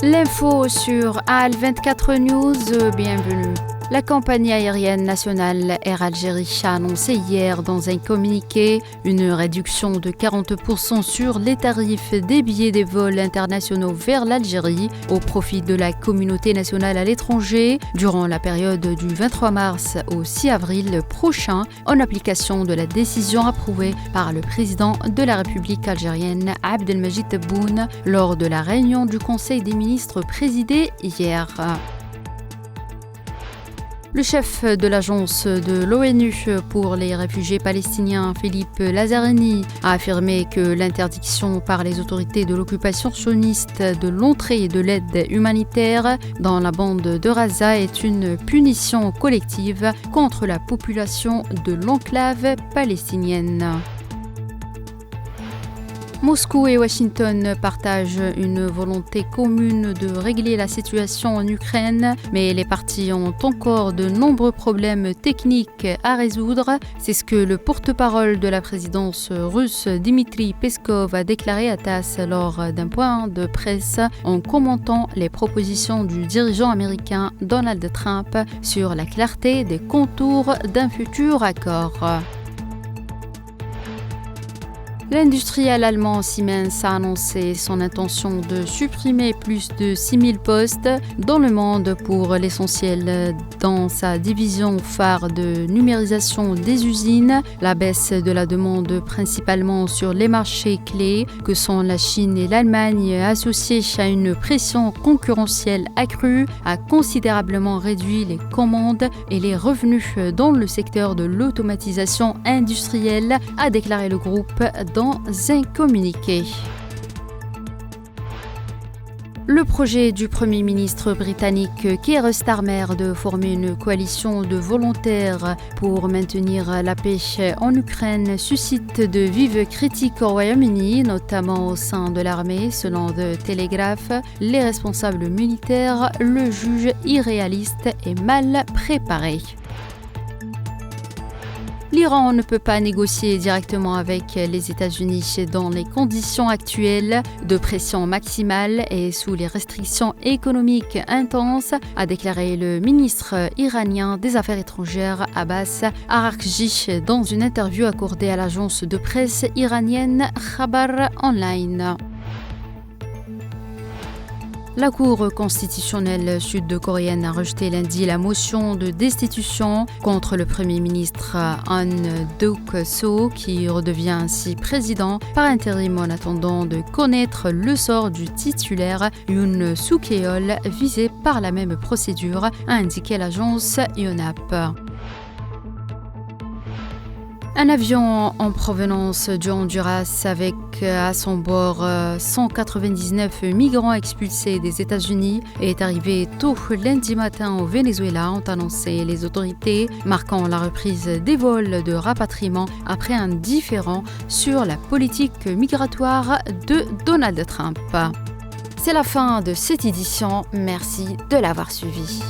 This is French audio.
L'info sur AL24 News, bienvenue. La compagnie aérienne nationale Air Algérie a annoncé hier dans un communiqué une réduction de 40% sur les tarifs des billets des vols internationaux vers l'Algérie au profit de la communauté nationale à l'étranger durant la période du 23 mars au 6 avril prochain en application de la décision approuvée par le président de la République algérienne Abdelmajid Tebboune lors de la réunion du Conseil des ministres présidée hier. Le chef de l'agence de l'ONU pour les réfugiés palestiniens, Philippe Lazzarini, a affirmé que l'interdiction par les autorités de l'occupation sioniste de l'entrée de l'aide humanitaire dans la bande de Gaza est une punition collective contre la population de l'enclave palestinienne. Moscou et Washington partagent une volonté commune de régler la situation en Ukraine, mais les parties ont encore de nombreux problèmes techniques à résoudre. C'est ce que le porte-parole de la présidence russe Dmitry Peskov a déclaré à TASS lors d'un point de presse en commentant les propositions du dirigeant américain Donald Trump sur la clarté des contours d'un futur accord. L'industriel allemand Siemens a annoncé son intention de supprimer plus de 6000 postes dans le monde pour l'essentiel dans sa division phare de numérisation des usines. La baisse de la demande principalement sur les marchés clés que sont la Chine et l'Allemagne associée à une pression concurrentielle accrue a considérablement réduit les commandes et les revenus dans le secteur de l'automatisation industrielle, a déclaré le groupe dans un communiqué. Le projet du Premier ministre britannique Keir Starmer de former une coalition de volontaires pour maintenir la paix en Ukraine suscite de vives critiques au Royaume-Uni, notamment au sein de l'armée. Selon The Telegraph, les responsables militaires le jugent irréaliste et mal préparé. L'Iran ne peut pas négocier directement avec les États-Unis dans les conditions actuelles de pression maximale et sous les restrictions économiques intenses, a déclaré le ministre iranien des Affaires étrangères Abbas Araghchi dans une interview accordée à l'agence de presse iranienne Khabar Online. La Cour constitutionnelle sud-coréenne a rejeté lundi la motion de destitution contre le Premier ministre Han Duck-soo, qui redevient ainsi président par intérim en attendant de connaître le sort du titulaire Yoon Suk-yeol, visé par la même procédure, a indiqué l'agence Yonhap. Un avion en provenance du Honduras avec à son bord 199 migrants expulsés des États-Unis est arrivé tôt lundi matin au Venezuela, ont annoncé les autorités, marquant la reprise des vols de rapatriement après un différend sur la politique migratoire de Donald Trump. C'est la fin de cette édition, merci de l'avoir suivi.